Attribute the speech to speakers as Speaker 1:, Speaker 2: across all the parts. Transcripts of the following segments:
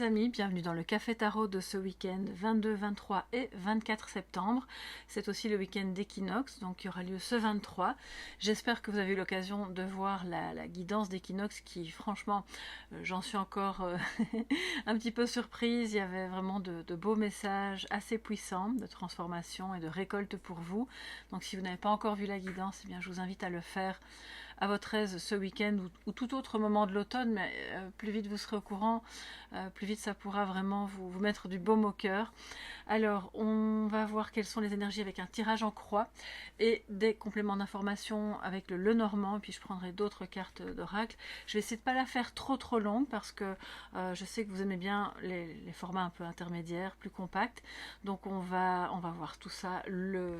Speaker 1: amis, bienvenue dans le Café Tarot de ce week-end 22, 23 et 24 septembre. C'est aussi le week-end d'équinoxe, donc il y aura lieu ce 23. J'espère que vous avez eu l'occasion de voir la guidance d'équinoxe qui, franchement, j'en suis encore un petit peu surprise. Il y avait vraiment de beaux messages assez puissants de transformation et de récolte pour vous. Donc si vous n'avez pas encore vu la guidance, eh bien, je vous invite à le faire à votre aise ce week-end ou tout autre moment de l'automne, mais plus vite vous serez au courant, plus vite ça pourra vraiment vous mettre du baume au cœur. Alors, on va voir quelles sont les énergies avec un tirage en croix et des compléments d'information avec le Lenormand, puis je prendrai d'autres cartes d'oracle. Je vais essayer de ne pas la faire trop longue parce que je sais que vous aimez bien les formats un peu intermédiaires, plus compacts. Donc on va voir tout ça, je ne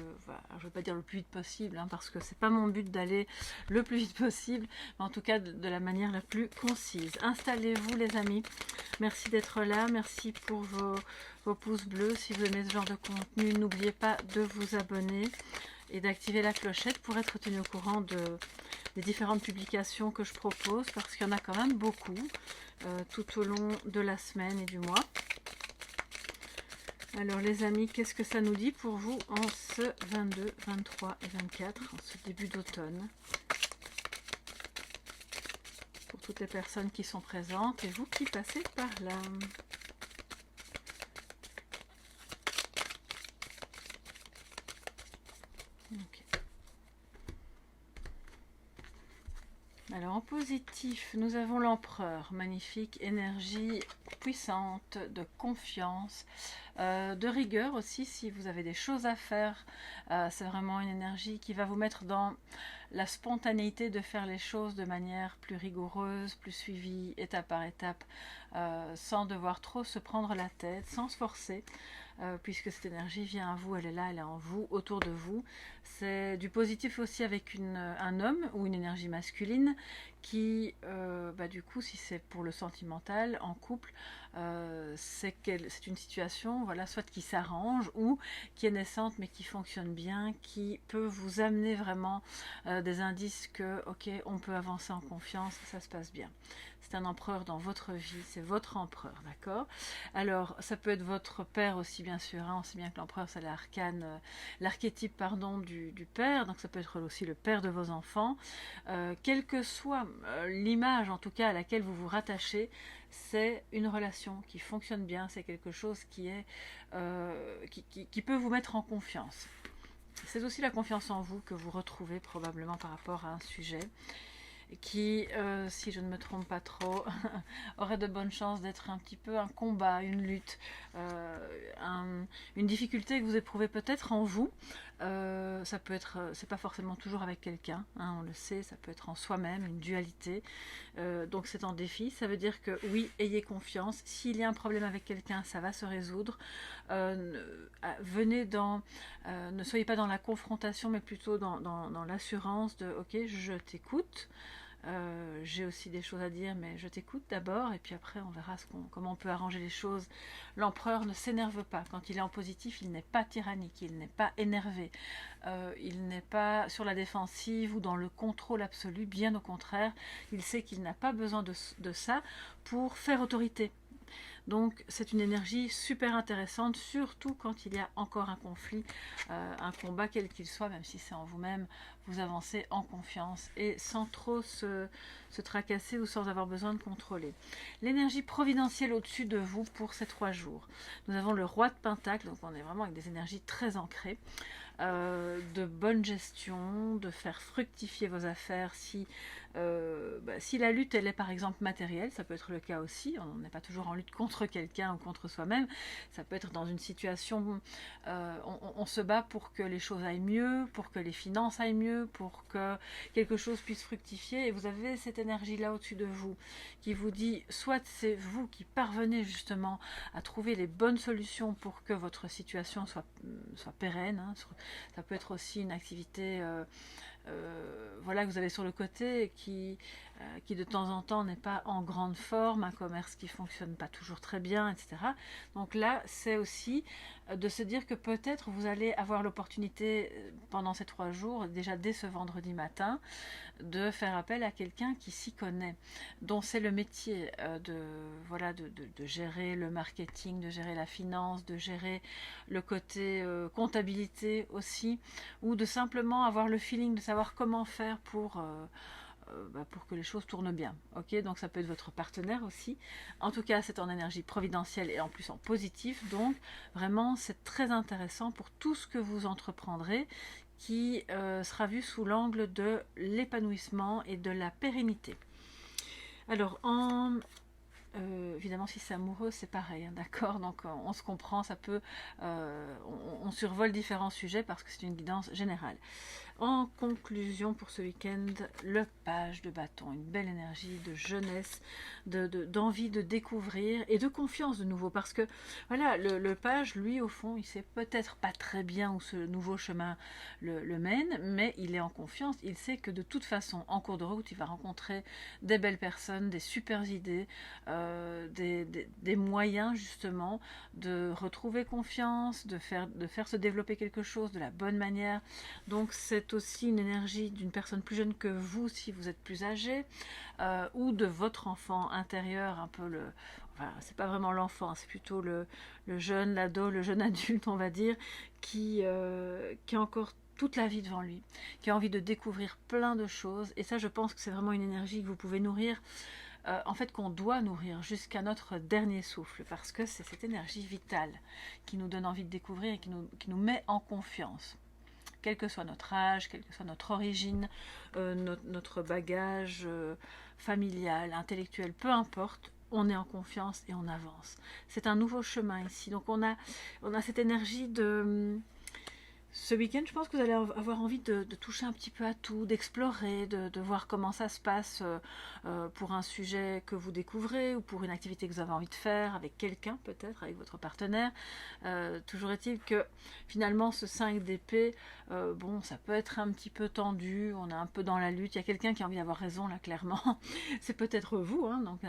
Speaker 1: vais pas dire le plus vite possible, hein, parce que c'est pas mon but d'aller le plus vite possible, mais en tout cas de la manière la plus concise. Installez-vous les amis, merci d'être là, merci pour vos pouces bleus. Si vous aimez ce genre de contenu, n'oubliez pas de vous abonner et d'activer la clochette pour être tenu au courant des différentes publications que je propose, parce qu'il y en a quand même beaucoup tout au long de la semaine et du mois. Alors les amis, qu'est-ce que ça nous dit pour vous en ce 22, 23 et 24, en ce début d'automne? Pour toutes les personnes qui sont présentes et vous qui passez par là. Okay. Alors en positif, nous avons l'empereur, magnifique, énergie puissante, de confiance, de rigueur aussi si vous avez des choses à faire. C'est vraiment une énergie qui va vous mettre dans la spontanéité de faire les choses de manière plus rigoureuse, plus suivie, étape par étape, sans devoir trop se prendre la tête, sans se forcer. Puisque cette énergie vient à vous, elle est là, elle est en vous, autour de vous. C'est du positif aussi avec un homme ou une énergie masculine qui, du coup, si c'est pour le sentimental, en couple, c'est une situation, voilà, soit qui s'arrange ou qui est naissante mais qui fonctionne bien, qui peut vous amener vraiment des indices que, ok, on peut avancer en confiance, ça se passe bien. C'est un empereur dans votre vie, c'est votre empereur, d'accord? Alors, ça peut être votre père aussi, bien sûr, hein. On sait bien que l'empereur, c'est l'archétype du père, donc ça peut être aussi le père de vos enfants. Quelle que soit l'image, en tout cas, à laquelle vous vous rattachez, c'est une relation qui fonctionne bien, c'est quelque chose qui peut vous mettre en confiance. C'est aussi la confiance en vous que vous retrouvez probablement par rapport à un sujet qui, si je ne me trompe pas trop, aurait de bonnes chances d'être un petit peu un combat, une lutte, une difficulté que vous éprouvez peut-être en vous. Ça peut être, c'est pas forcément toujours avec quelqu'un, hein, on le sait, ça peut être en soi-même, une dualité. Donc c'est en défi, ça veut dire que oui, ayez confiance. S'il y a un problème avec quelqu'un, ça va se résoudre. Ne soyez pas dans la confrontation, mais plutôt dans l'assurance de ok, je t'écoute. J'ai aussi des choses à dire, mais je t'écoute d'abord et puis après on verra comment on peut arranger les choses. L'empereur ne s'énerve pas. Quand il est en positif, il n'est pas tyrannique, il n'est pas énervé, il n'est pas sur la défensive ou dans le contrôle absolu, bien au contraire, il sait qu'il n'a pas besoin de ça pour faire autorité. Donc c'est une énergie super intéressante, surtout quand il y a encore un conflit, un combat quel qu'il soit, même si c'est en vous-même, vous avancez en confiance et sans trop se tracasser ou sans avoir besoin de contrôler. L'énergie providentielle au-dessus de vous pour ces 3 jours. Nous avons le roi de Pentacle, donc on est vraiment avec des énergies très ancrées. De bonne gestion, de faire fructifier vos affaires si la lutte elle est par exemple matérielle, ça peut être le cas aussi, on n'est pas toujours en lutte contre quelqu'un ou contre soi-même, ça peut être dans une situation, on se bat pour que les choses aillent mieux, pour que les finances aillent mieux, pour que quelque chose puisse fructifier et vous avez cette énergie là au-dessus de vous qui vous dit soit c'est vous qui parvenez justement à trouver les bonnes solutions pour que votre situation soit pérenne, hein. Ça peut être aussi une activité que vous avez sur le côté qui de temps en temps n'est pas en grande forme, un commerce qui fonctionne pas toujours très bien, etc. Donc là, c'est aussi de se dire que peut-être vous allez avoir l'opportunité pendant ces 3 jours, déjà dès ce vendredi matin, de faire appel à quelqu'un qui s'y connaît, dont c'est le métier voilà, de gérer le marketing, de gérer la finance, de gérer le côté comptabilité aussi, ou de simplement avoir le feeling de savoir comment faire pour que les choses tournent bien. Ok, donc ça peut être votre partenaire aussi. En tout cas, c'est en énergie providentielle et en plus en positif. Donc vraiment, c'est très intéressant pour tout ce que vous entreprendrez qui sera vu sous l'angle de l'épanouissement et de la pérennité. Alors, évidemment, si c'est amoureux, c'est pareil, hein, d'accord. Donc, on se comprend, ça peut, on survole différents sujets parce que c'est une guidance générale. En conclusion pour ce week-end, le page de bâton, une belle énergie de jeunesse, d'envie de découvrir et de confiance de nouveau, parce que voilà, le page, lui, au fond, il sait peut-être pas très bien où ce nouveau chemin le mène, mais il est en confiance, il sait que de toute façon, en cours de route, il va rencontrer des belles personnes, des super idées, des moyens justement de retrouver confiance, de faire se développer quelque chose de la bonne manière. Donc c'est aussi une énergie d'une personne plus jeune que vous si vous êtes plus âgé, ou de votre enfant intérieur, un peu enfin, c'est pas vraiment l'enfant, c'est plutôt le jeune, l'ado, le jeune adulte, on va dire, qui a encore toute la vie devant lui, qui a envie de découvrir plein de choses. Et ça, je pense que c'est vraiment une énergie que vous pouvez nourrir, en fait, qu'on doit nourrir jusqu'à notre dernier souffle, parce que c'est cette énergie vitale qui nous donne envie de découvrir et qui nous met en confiance. Quel que soit notre âge, quelle que soit notre origine, notre bagage familial, intellectuel, peu importe, on est en confiance et on avance. C'est un nouveau chemin ici. Donc on a cette énergie de... Ce week-end, je pense que vous allez avoir envie de toucher un petit peu à tout, d'explorer, de voir comment ça se passe pour un sujet que vous découvrez ou pour une activité que vous avez envie de faire avec quelqu'un, peut-être, avec votre partenaire. Toujours est-il que finalement, ce 5 d'épée, bon, ça peut être un petit peu tendu, on est un peu dans la lutte. Il y a quelqu'un qui a envie d'avoir raison, là, clairement. C'est peut-être vous, hein, donc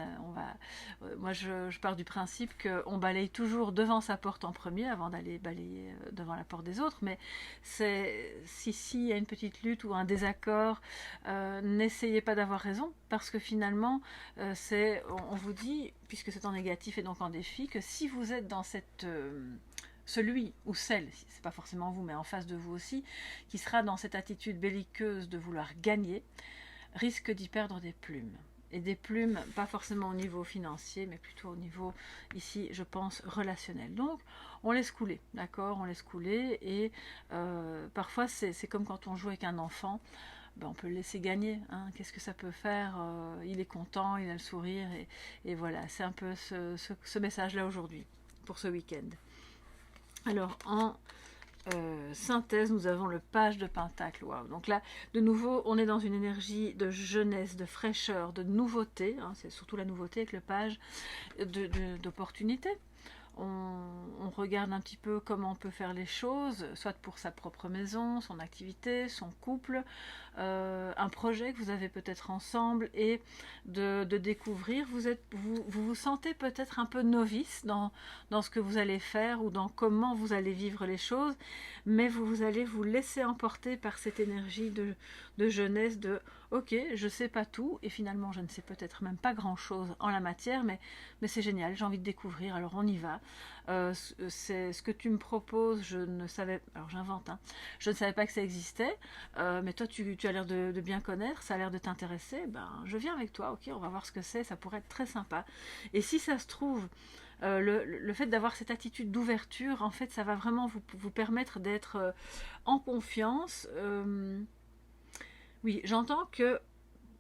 Speaker 1: moi, je pars du principe qu'on balaye toujours devant sa porte en premier avant d'aller balayer devant la porte des autres, mais s'il y a une petite lutte ou un désaccord, n'essayez pas d'avoir raison, parce que finalement, on vous dit, puisque c'est en négatif et donc en défi, que si vous êtes dans celui ou celle, c'est pas forcément vous, mais en face de vous aussi, qui sera dans cette attitude belliqueuse de vouloir gagner, risque d'y perdre des plumes. Et des plumes, pas forcément au niveau financier, mais plutôt au niveau, ici, je pense, relationnel. Donc, on laisse couler, d'accord? On laisse couler, et parfois, c'est comme quand on joue avec un enfant, ben, on peut le laisser gagner, hein. Qu'est-ce que ça peut faire? Il est content, il a le sourire, et voilà, c'est un peu ce message-là aujourd'hui, pour ce week-end. Alors, en synthèse, nous avons le page de Pentacle. Wow. Donc là, de nouveau, on est dans une énergie de jeunesse, de fraîcheur, de nouveauté, hein, c'est surtout la nouveauté avec le page, d'opportunité. On regarde un petit peu comment on peut faire les choses, soit pour sa propre maison, son activité, son couple, un projet que vous avez peut-être ensemble, et de découvrir. Vous vous sentez peut-être un peu novice dans ce que vous allez faire ou dans comment vous allez vivre les choses, mais vous allez vous laisser emporter par cette énergie de jeunesse, de ok, je sais pas tout, et finalement je ne sais peut-être même pas grand chose en la matière, mais c'est génial, j'ai envie de découvrir, alors on y va. C'est ce que tu me proposes, je ne savais, alors j'invente, hein, je ne savais pas que ça existait, mais toi tu as l'air de bien connaître, ça a l'air de t'intéresser, ben je viens avec toi, ok, on va voir ce que c'est, ça pourrait être très sympa. Et si ça se trouve, le fait d'avoir cette attitude d'ouverture, en fait ça va vraiment vous permettre d'être en confiance. Oui, j'entends que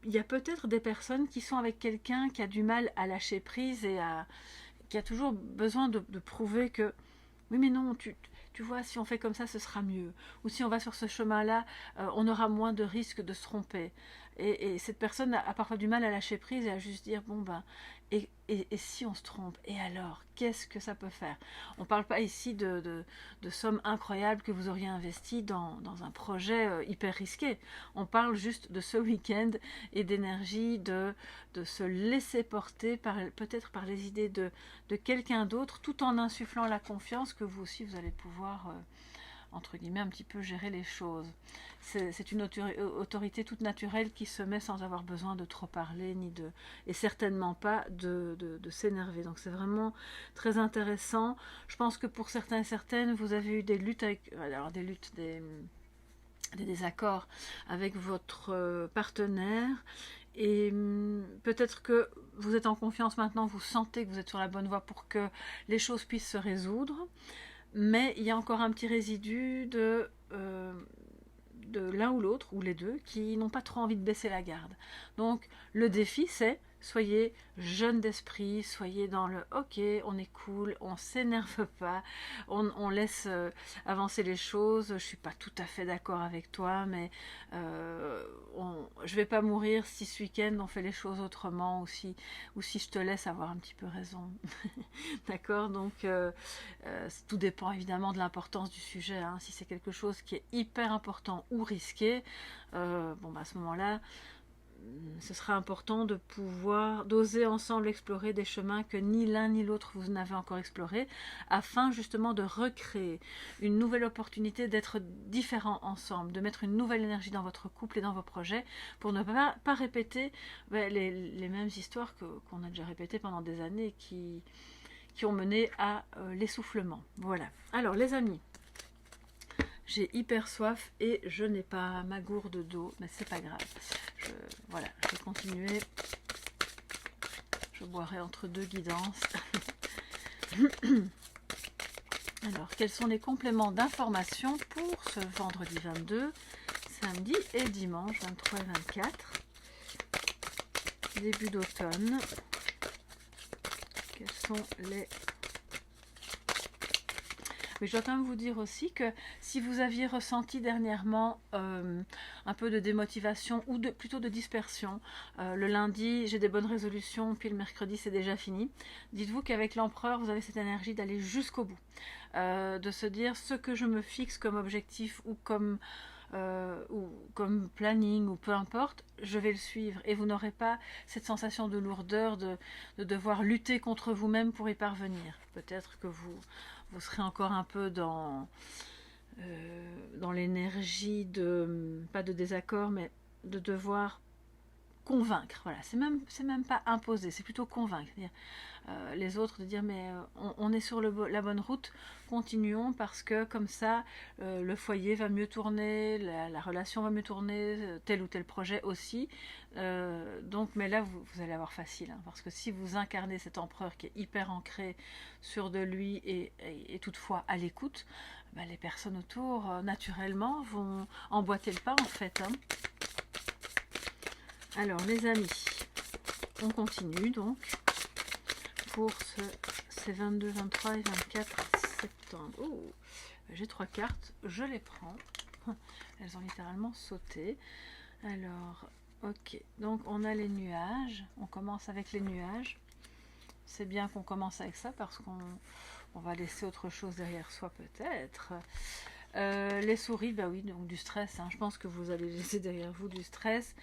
Speaker 1: il y a peut-être des personnes qui sont avec quelqu'un qui a du mal à lâcher prise et qui a toujours besoin de prouver que oui mais non, tu vois, si on fait comme ça ce sera mieux, ou si on va sur ce chemin là on aura moins de risques de se tromper. Et cette personne a parfois du mal à lâcher prise et à juste dire, bon ben, et si on se trompe, et alors, qu'est-ce que ça peut faire? On ne parle pas ici de sommes incroyables que vous auriez investies dans un projet hyper risqué. On parle juste de ce week-end et d'énergie, de se laisser porter peut-être par les idées de quelqu'un d'autre, tout en insufflant la confiance que vous aussi, vous allez pouvoir entre guillemets, un petit peu gérer les choses. C'est une autorité toute naturelle qui se met sans avoir besoin de trop parler, et certainement pas de s'énerver. Donc c'est vraiment très intéressant. Je pense que pour certains et certaines, vous avez eu des luttes des désaccords avec votre partenaire. Et peut-être que vous êtes en confiance maintenant, vous sentez que vous êtes sur la bonne voie pour que les choses puissent se résoudre. Mais il y a encore un petit résidu de l'un ou l'autre, ou les deux, qui n'ont pas trop envie de baisser la garde. Donc le défi, c'est soyez jeune d'esprit, soyez dans le ok, on est cool, on s'énerve pas, on laisse avancer les choses. Je suis pas tout à fait d'accord avec toi, mais je vais pas mourir si ce week-end on fait les choses autrement, ou si je te laisse avoir un petit peu raison. D'accord, donc tout dépend évidemment de l'importance du sujet, hein. Si c'est quelque chose qui est hyper important ou risqué, bon bah à ce moment-là, ce sera important de pouvoir d'oser ensemble explorer des chemins que ni l'un ni l'autre vous n'avez encore explorés, afin justement de recréer une nouvelle opportunité d'être différents ensemble, de mettre une nouvelle énergie dans votre couple et dans vos projets, pour ne pas répéter les mêmes histoires qu'on a déjà répétées pendant des années, qui ont mené à l'essoufflement. Voilà. Alors les amis, j'ai hyper soif et je n'ai pas ma gourde d'eau, mais c'est pas grave. Voilà, je vais continuer. Je boirai entre deux guidances. Alors, quels sont les compléments d'information pour ce vendredi 22, samedi et dimanche 23 et 24, début d'automne? Quels sont les... Mais je dois quand même vous dire aussi que si vous aviez ressenti dernièrement un peu de démotivation, ou plutôt de dispersion, le lundi j'ai des bonnes résolutions, puis le mercredi c'est déjà fini, dites-vous qu'avec l'empereur vous avez cette énergie d'aller jusqu'au bout, de se dire ce que je me fixe comme objectif ou comme planning, ou peu importe, je vais le suivre, et vous n'aurez pas cette sensation de lourdeur de devoir lutter contre vous-même pour y parvenir. Peut-être que vous serez encore un peu dans l'énergie pas de désaccord, mais de devoir convaincre. Voilà, c'est même pas imposer, c'est plutôt convaincre. Les autres, de dire mais on est sur la bonne route, continuons, parce que comme ça le foyer va mieux tourner, la relation va mieux tourner, tel ou tel projet aussi. Donc, mais là vous allez avoir facile, hein, parce que si vous incarnez cet empereur qui est hyper ancré sur de lui et toutefois à l'écoute, bah, les personnes autour naturellement vont emboîter le pas en fait, hein. Alors les amis, on continue donc pour ces 22, 23 et 24 septembre. Oh, j'ai 3 cartes, je les prends. Elles ont littéralement sauté. Alors, ok, donc on a les nuages. On commence avec les nuages. C'est bien qu'on commence avec ça, parce qu'on va laisser autre chose derrière soi peut-être. Les souris, bah oui, donc du stress, hein. Je pense que vous allez laisser derrière vous du stress.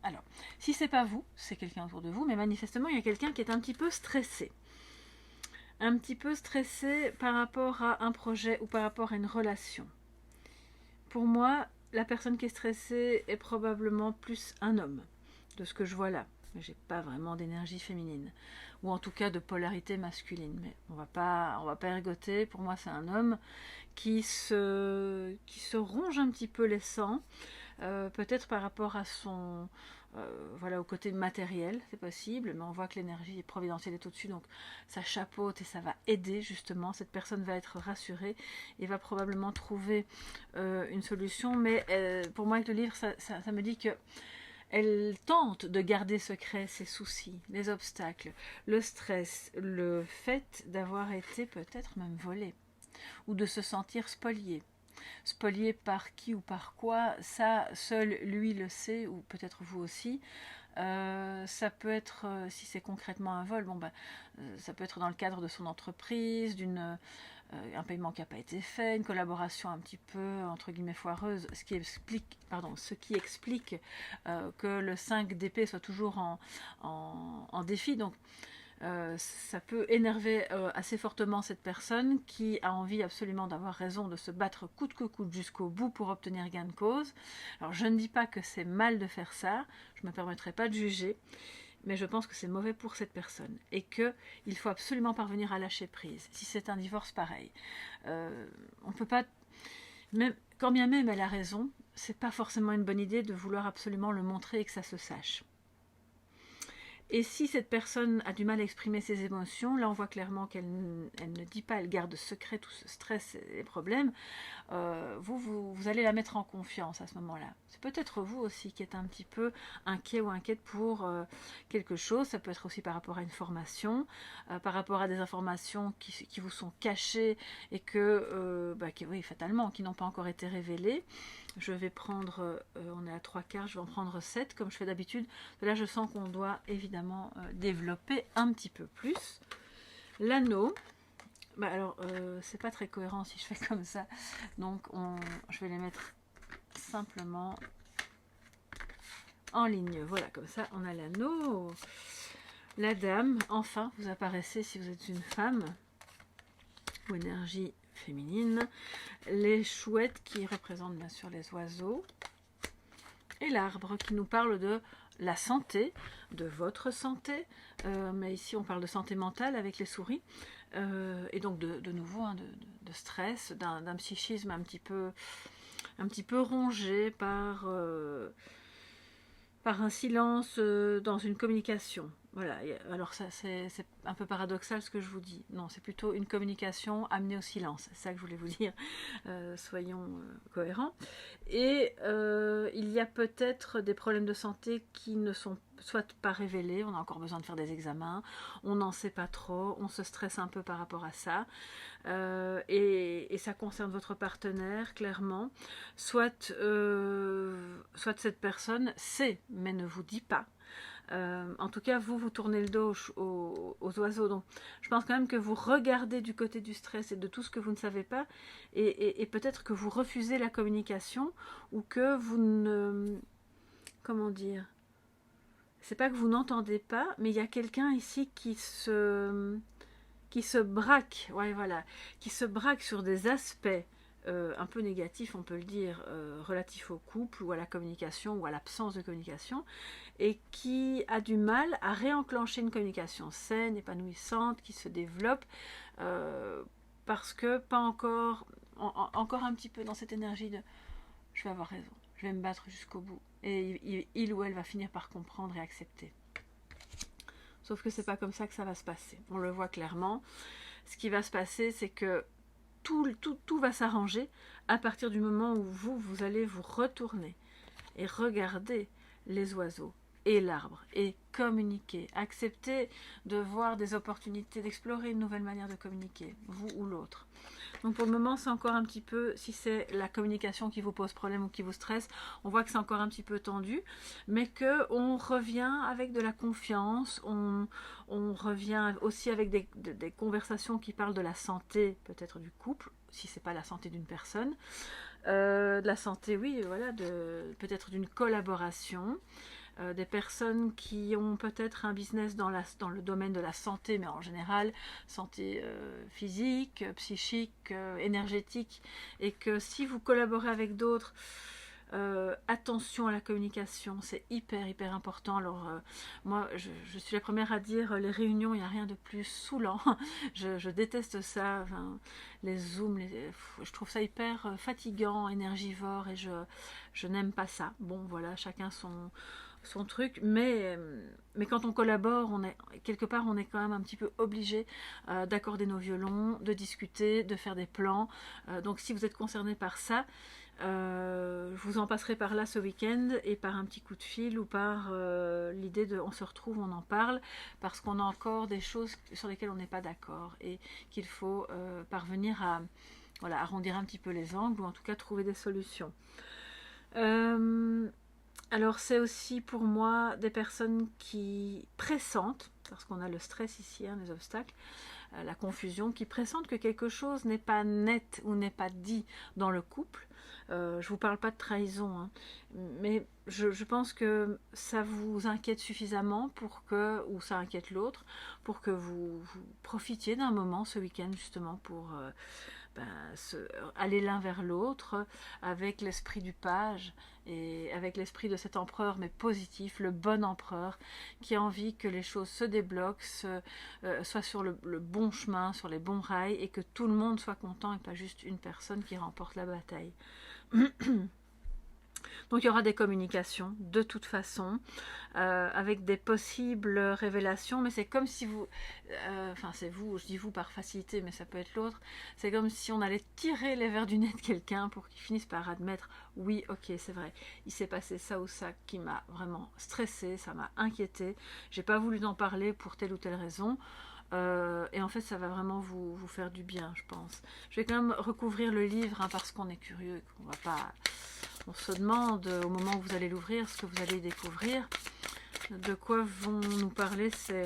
Speaker 1: Alors, si c'est pas vous, c'est quelqu'un autour de vous, mais manifestement il y a quelqu'un qui est un petit peu stressé. Un petit peu stressé par rapport à un projet ou par rapport à une relation. Pour moi, la personne qui est stressée est probablement plus un homme, de ce que je vois là. J'ai pas vraiment d'énergie féminine, ou en tout cas de polarité masculine, mais on va pas ergoter. Pour moi c'est un homme qui se ronge un petit peu les sangs, peut-être par rapport à son voilà, au côté matériel, c'est possible, mais on voit que l'énergie providentielle est au-dessus, donc ça chapeaute et ça va aider justement. Cette personne va être rassurée et va probablement trouver une solution, mais pour moi avec le livre ça me dit que elle tente de garder secret ses soucis, les obstacles, le stress, le fait d'avoir été peut-être même volée, ou de se sentir spoliée. spolié par qui ou par quoi, ça, seul lui le sait, ou peut-être vous aussi. Ça peut être, si c'est concrètement un vol, bon, ça peut être dans le cadre de son entreprise, un paiement qui n'a pas été fait, une collaboration un petit peu, entre guillemets, foireuse, ce qui explique que le 5 d'épée soit toujours en défi. Donc, ça peut énerver assez fortement cette personne qui a envie absolument d'avoir raison, de se battre coûte que coûte jusqu'au bout pour obtenir gain de cause. Alors je ne dis pas que c'est mal de faire ça, je ne me permettrai pas de juger, mais je pense que c'est mauvais pour cette personne et qu'il faut absolument parvenir à lâcher prise. Si c'est un divorce, pareil. On peut pas, même, quand bien même elle a raison, c'est pas forcément une bonne idée de vouloir absolument le montrer et que ça se sache. Et si cette personne a du mal à exprimer ses émotions, là on voit clairement qu'elle ne dit pas, elle garde secret tout ce stress et les problèmes, vous allez la mettre en confiance à ce moment-là. C'est peut-être vous aussi qui êtes un petit peu inquiet ou inquiète pour quelque chose. Ça peut être aussi par rapport à une formation, par rapport à des informations qui vous sont cachées et oui, fatalement, qui n'ont pas encore été révélées. Je vais prendre, on est à 3/4, je vais en prendre 7 comme je fais d'habitude. Là, je sens qu'on doit évidemment développer un petit peu plus. L'anneau, alors, c'est pas très cohérent si je fais comme ça. Donc, je vais les mettre simplement en ligne. Voilà, comme ça, on a l'anneau. La dame, enfin, vous apparaissez si vous êtes une femme ou énergie féminine. Les chouettes qui représentent bien sûr les oiseaux. Et l'arbre qui nous parle de la santé, de votre santé. Mais ici, on parle de santé mentale avec les souris. Et donc de nouveau de stress, d'un psychisme un petit peu rongé par un silence dans une communication. Voilà, alors ça c'est un peu paradoxal ce que je vous dis. Non, c'est plutôt une communication amenée au silence. C'est ça que je voulais vous dire. Soyons cohérents. Et il y a peut-être des problèmes de santé qui ne sont soit pas révélés, on a encore besoin de faire des examens, on n'en sait pas trop, on se stresse un peu par rapport à ça. Et ça concerne votre partenaire, clairement. Soit cette personne sait, mais ne vous dit pas. En tout cas, vous tournez le dos aux oiseaux. Donc, je pense quand même que vous regardez du côté du stress et de tout ce que vous ne savez pas, et peut-être que vous refusez la communication, ou que vous ne... Comment dire? C'est pas que vous n'entendez pas, mais il y a quelqu'un ici qui se braque, ouais, voilà, qui se braque sur des aspects un peu négatifs, on peut le dire, relatifs au couple ou à la communication ou à l'absence de communication, et qui a du mal à réenclencher une communication saine, épanouissante, qui se développe, parce que pas encore, encore un petit peu dans cette énergie de je vais avoir raison, je vais me battre jusqu'au bout, et il ou elle va finir par comprendre et accepter. Sauf que c'est pas comme ça que ça va se passer. On le voit clairement. Ce qui va se passer, c'est que tout va s'arranger à partir du moment où vous allez vous retourner et regarder les oiseaux et l'arbre et communiquer. Accepter de voir des opportunités, d'explorer une nouvelle manière de communiquer, vous ou l'autre. Donc pour le moment, c'est encore un petit peu, si c'est la communication qui vous pose problème ou qui vous stresse, on voit que c'est encore un petit peu tendu, mais qu'on revient avec de la confiance, on revient aussi avec des conversations qui parlent de la santé, peut-être du couple, si c'est pas la santé d'une personne, de la santé, oui, voilà, peut-être d'une collaboration, des personnes qui ont peut-être un business dans le domaine de la santé, mais en général, santé physique, psychique, énergétique, et que si vous collaborez avec d'autres, attention à la communication, c'est hyper important. Alors moi je suis la première à dire les réunions, il n'y a rien de plus saoulant. je déteste ça, enfin, les zooms, je trouve ça hyper fatigant, énergivore, et je n'aime pas ça. Bon voilà, chacun son truc, mais quand on collabore, quelque part on est quand même un petit peu obligé d'accorder nos violons, de discuter, de faire des plans. Donc si vous êtes concerné par ça, je vous en passerai par là ce week-end, et par un petit coup de fil, ou par l'idée de on se retrouve, on en parle, parce qu'on a encore des choses sur lesquelles on n'est pas d'accord, et qu'il faut parvenir voilà, arrondir un petit peu les angles ou en tout cas trouver des solutions. Alors c'est aussi pour moi des personnes qui pressentent, parce qu'on a le stress ici, hein, les obstacles, la confusion, qui pressentent que quelque chose n'est pas net ou n'est pas dit dans le couple. Je ne vous parle pas de trahison, hein, mais je pense que ça vous inquiète suffisamment pour que, ou ça inquiète l'autre, pour que vous profitiez d'un moment ce week-end justement pour aller l'un vers l'autre avec l'esprit du page et avec l'esprit de cet empereur, mais positif, le bon empereur, qui a envie que les choses se débloquent, soient sur le bon chemin, sur les bons rails, et que tout le monde soit content et pas juste une personne qui remporte la bataille. Donc il y aura des communications de toute façon, avec des possibles révélations, mais c'est comme si vous, enfin c'est vous, je dis vous par facilité, mais ça peut être l'autre, c'est comme si on allait tirer les verres du nez de quelqu'un pour qu'il finisse par admettre, oui, ok, c'est vrai, il s'est passé ça ou ça qui m'a vraiment stressé, ça m'a inquiété, j'ai pas voulu en parler pour telle ou telle raison. Et en fait ça va vraiment vous faire du bien, je pense. Je vais quand même recouvrir le livre, hein, parce qu'on est curieux, qu'on va pas... On se demande au moment où vous allez l'ouvrir ce que vous allez découvrir. De quoi vont nous parler ces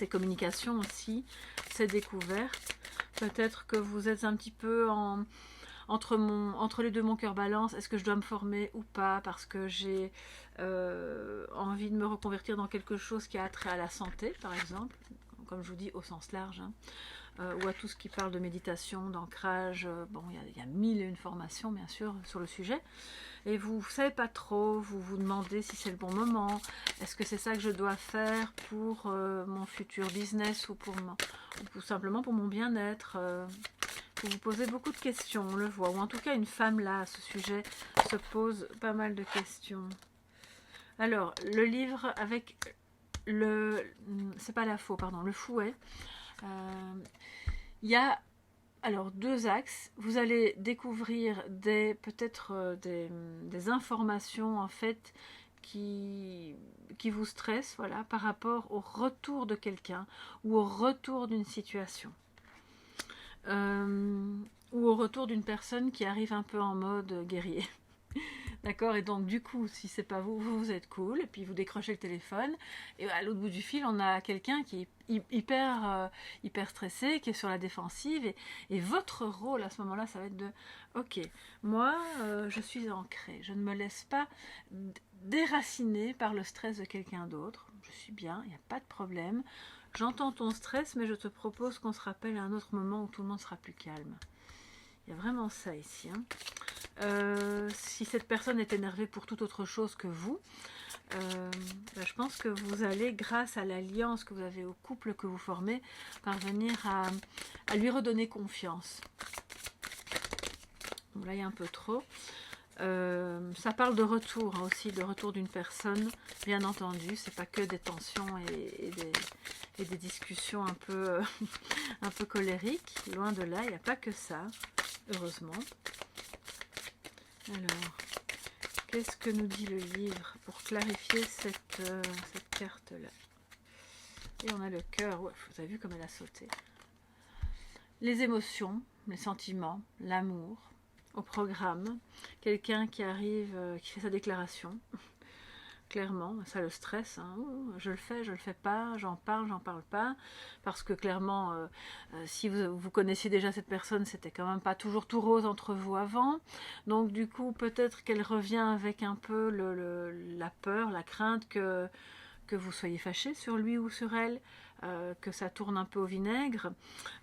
Speaker 1: communications aussi, ces découvertes. Peut-être que vous êtes un petit peu entre les deux, mon cœur balance. Est-ce que je dois me former ou pas, parce que j'ai envie de me reconvertir dans quelque chose qui a trait à la santé, par exemple, comme je vous dis, au sens large, hein. Ou à tout ce qui parle de méditation, d'ancrage. Bon, il y a mille et une formations, bien sûr, sur le sujet. Et vous ne savez pas trop, vous vous demandez si c'est le bon moment. Est-ce que c'est ça que je dois faire pour mon futur business ou ou simplement pour mon bien-être. Vous vous posez beaucoup de questions, on le voit. Ou en tout cas, une femme, là, à ce sujet, se pose pas mal de questions. Alors, le livre avec c'est pas la faux, pardon, le fouet. Il y a alors deux axes. Vous allez découvrir peut-être des informations en fait qui vous stressent, voilà, par rapport au retour de quelqu'un ou au retour d'une situation. Ou au retour d'une personne qui arrive un peu en mode guerrier. D'accord, et donc du coup, si c'est pas vous, vous êtes cool, et puis vous décrochez le téléphone, et à l'autre bout du fil, on a quelqu'un qui est hyper stressé, qui est sur la défensive, et votre rôle à ce moment-là, ça va être de, ok, moi, je suis ancrée, je ne me laisse pas déraciner par le stress de quelqu'un d'autre, je suis bien, il n'y a pas de problème, j'entends ton stress, mais je te propose qu'on se rappelle à un autre moment où tout le monde sera plus calme. Il y a vraiment ça ici, hein. Si cette personne est énervée pour toute autre chose que vous, je pense que vous allez, grâce à l'alliance que vous avez au couple que vous formez, parvenir à lui redonner confiance. Bon, là, il y a un peu trop. Ça parle de retour, hein, aussi, de retour d'une personne, bien entendu. C'est pas que des tensions et des discussions un peu, un peu colériques. Loin de là, il n'y a pas que ça, heureusement. Alors, qu'est-ce que nous dit le livre pour clarifier cette carte-là? Et on a le cœur. Ouais, vous avez vu comme elle a sauté. Les émotions, les sentiments, l'amour, au programme. Quelqu'un qui arrive, qui fait sa déclaration. Clairement, ça le stresse, hein. Je le fais pas, j'en parle pas, parce que clairement, si vous connaissiez déjà cette personne, c'était quand même pas toujours tout rose entre vous avant, donc du coup, peut-être qu'elle revient avec un peu la peur, la crainte que vous soyez fâché sur lui ou sur elle, que ça tourne un peu au vinaigre,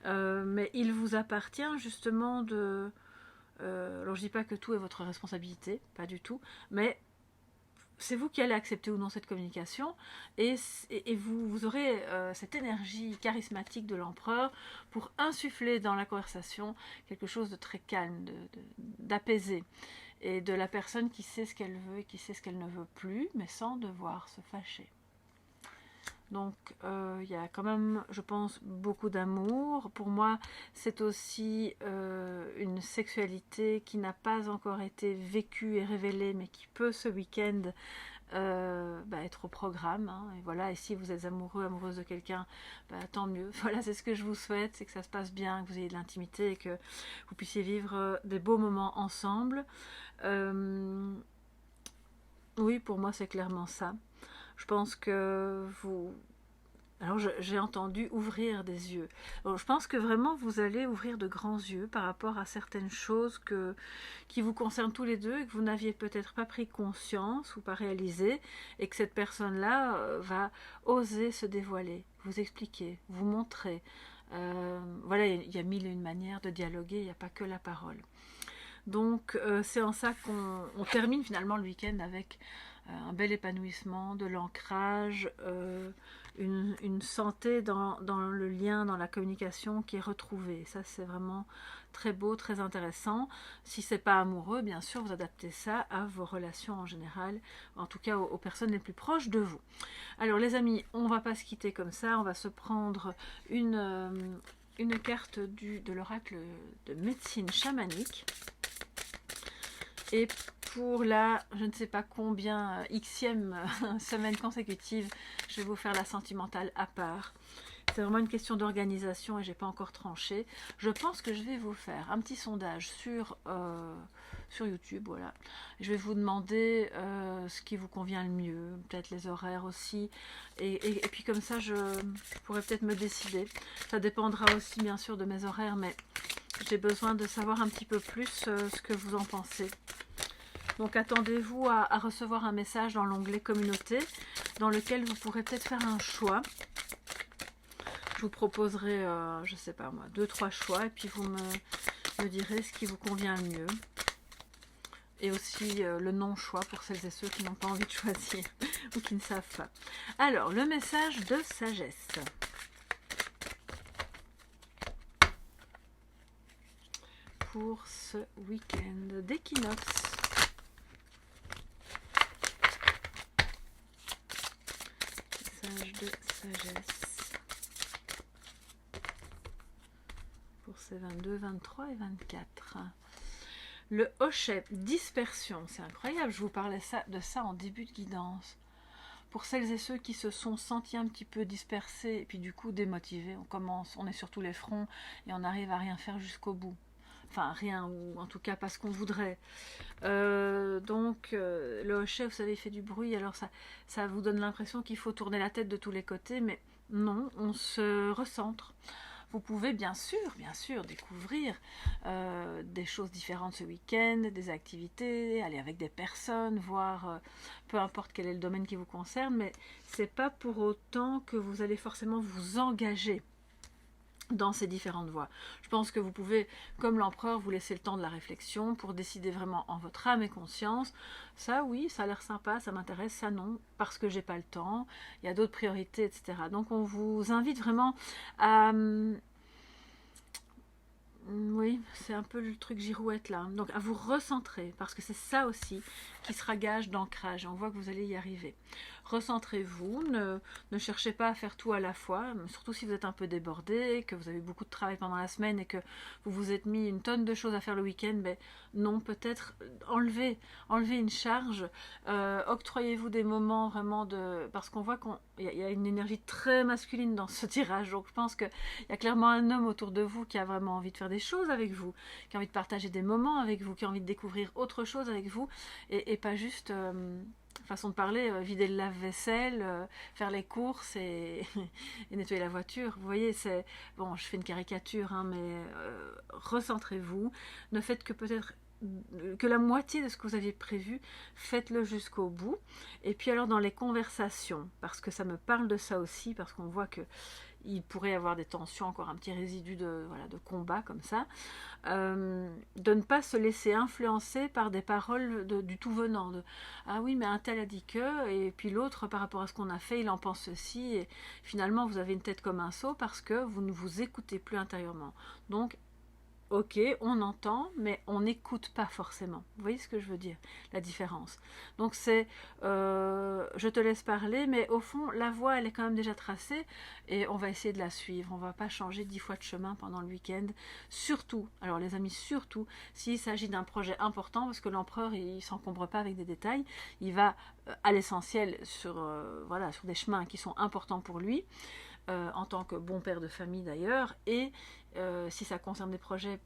Speaker 1: mais il vous appartient justement de... alors je dis pas que tout est votre responsabilité, pas du tout, mais c'est vous qui allez accepter ou non cette communication, et vous aurez cette énergie charismatique de l'empereur pour insuffler dans la conversation quelque chose de très calme, d'apaisé, et de la personne qui sait ce qu'elle veut et qui sait ce qu'elle ne veut plus, mais sans devoir se fâcher. Donc il y a quand même, je pense, beaucoup d'amour. Pour moi, c'est aussi une sexualité qui n'a pas encore été vécue et révélée, mais qui peut ce week-end être au programme, hein, et voilà. Et si vous êtes amoureux, amoureuse de quelqu'un, tant mieux. Voilà, c'est ce que je vous souhaite, c'est que ça se passe bien, que vous ayez de l'intimité et que vous puissiez vivre des beaux moments ensemble. Oui, pour moi, c'est clairement ça. Je pense que vous... Alors, j'ai entendu ouvrir des yeux. Alors, je pense que vraiment, vous allez ouvrir de grands yeux par rapport à certaines choses qui vous concernent tous les deux et que vous n'aviez peut-être pas pris conscience ou pas réalisé, et que cette personne-là va oser se dévoiler, vous expliquer, vous montrer. Voilà, il y a mille et une manières de dialoguer, il n'y a pas que la parole. Donc, c'est en ça qu'on termine finalement le week-end avec un bel épanouissement, de l'ancrage, une santé dans le lien, dans la communication qui est retrouvée. Ça, c'est vraiment très beau, très intéressant. Si c'est pas amoureux, bien sûr, vous adaptez ça à vos relations en général, en tout cas aux personnes les plus proches de vous. Alors les amis, on va pas se quitter comme ça, on va se prendre une carte de l'oracle de médecine chamanique. Et pour la, je ne sais pas combien, xème semaine consécutive, je vais vous faire la sentimentale à part. C'est vraiment une question d'organisation et j'ai pas encore tranché. Je pense que je vais vous faire un petit sondage sur YouTube, voilà. Je vais vous demander ce qui vous convient le mieux, peut-être les horaires aussi. Et puis comme ça, je pourrais peut-être me décider. Ça dépendra aussi bien sûr de mes horaires, mais j'ai besoin de savoir un petit peu plus ce que vous en pensez. Donc attendez-vous à recevoir un message dans l'onglet communauté dans lequel vous pourrez peut-être faire un choix. Je vous proposerai, je sais pas moi, 2-3 choix et puis vous me direz ce qui vous convient le mieux. Et aussi le non-choix pour celles et ceux qui n'ont pas envie de choisir ou qui ne savent pas. Alors, le message de sagesse. Pour ce week-end d'équinoxe. Message de sagesse. Pour ces 22, 23 et 24. Le hochet, dispersion, c'est incroyable, je vous parlais de ça en début de guidance. Pour celles et ceux qui se sont sentis un petit peu dispersés et puis du coup démotivés, on est sur tous les fronts et on n'arrive à rien faire jusqu'au bout. Enfin rien, ou en tout cas pas ce qu'on voudrait. Donc le hochet, vous savez, il fait du bruit, alors ça vous donne l'impression qu'il faut tourner la tête de tous les côtés, mais non, on se recentre. Vous pouvez bien sûr découvrir des choses différentes ce week-end, des activités, aller avec des personnes, voir peu importe quel est le domaine qui vous concerne, mais c'est pas pour autant que vous allez forcément vous engager dans ces différentes voies. Je pense que vous pouvez, comme l'empereur, vous laisser le temps de la réflexion pour décider vraiment en votre âme et conscience. Ça, oui, ça a l'air sympa, ça m'intéresse, ça non, parce que j'ai pas le temps, il y a d'autres priorités, etc. Donc on vous invite vraiment à... Oui, c'est un peu le truc girouette là. Donc à vous recentrer, parce que c'est ça aussi qui sera gage d'ancrage. On voit que vous allez y arriver. Recentrez-vous, ne cherchez pas à faire tout à la fois, surtout si vous êtes un peu débordé, que vous avez beaucoup de travail pendant la semaine et que vous vous êtes mis une tonne de choses à faire le week-end. Ben non, peut-être enlevez une charge, octroyez-vous des moments vraiment de... Parce qu'on voit qu'il y a une énergie très masculine dans ce tirage, donc je pense qu'il y a clairement un homme autour de vous qui a vraiment envie de faire des choses avec vous, qui a envie de partager des moments avec vous, qui a envie de découvrir autre chose avec vous, et pas juste... façon de parler, vider le lave-vaisselle, faire les courses et nettoyer la voiture. Vous voyez, c'est... Bon, je fais une caricature, hein, mais recentrez-vous. Ne faites que peut-être que la moitié de ce que vous aviez prévu, faites-le jusqu'au bout. Et puis alors dans les conversations, parce que ça me parle de ça aussi, parce qu'on voit que il pourrait y avoir des tensions, encore un petit résidu de combat comme ça, de ne pas se laisser influencer par des paroles du tout venant, ah oui mais un tel a dit que, et puis l'autre par rapport à ce qu'on a fait il en pense ceci, et finalement vous avez une tête comme un seau parce que vous ne vous écoutez plus intérieurement. Donc ok, on entend, mais on n'écoute pas forcément. Vous voyez ce que je veux dire, la différence. Donc c'est, je te laisse parler, mais au fond, la voie, elle est quand même déjà tracée, et on va essayer de la suivre. On va pas changer 10 fois de chemin pendant le week-end. Surtout, alors les amis, surtout, s'il s'agit d'un projet important, parce que l'empereur, il s'encombre pas avec des détails, il va à l'essentiel sur, voilà, sur des chemins qui sont importants pour lui, en tant que bon père de famille d'ailleurs, et si ça concerne des projets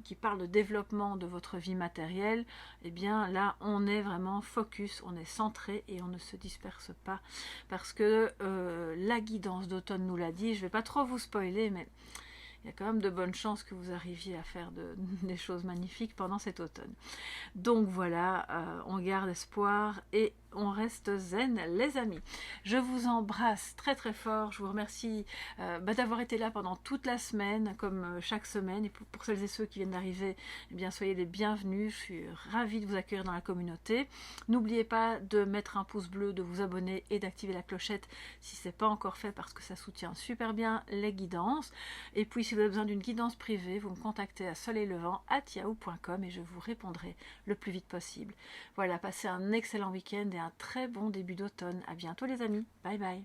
Speaker 1: qui parlent de développement de votre vie matérielle, eh bien là on est vraiment focus, on est centré et on ne se disperse pas, parce que la guidance d'automne nous l'a dit. Je ne vais pas trop vous spoiler, mais il y a quand même de bonnes chances que vous arriviez à faire des choses magnifiques pendant cet automne. Donc voilà, on garde espoir et on reste zen, les amis. Je vous embrasse très très fort. Je vous remercie d'avoir été là pendant toute la semaine, comme chaque semaine. Et pour celles et ceux qui viennent d'arriver, eh bien soyez les bienvenus. Je suis ravie de vous accueillir dans la communauté. N'oubliez pas de mettre un pouce bleu, de vous abonner et d'activer la clochette si ce n'est pas encore fait, parce que ça soutient super bien les guidances. Et puis si vous avez besoin d'une guidance privée, vous me contactez à soleillevent@yahoo.com et je vous répondrai le plus vite possible. Voilà, passez un excellent week-end et un très bon début d'automne. À bientôt les amis. Bye bye.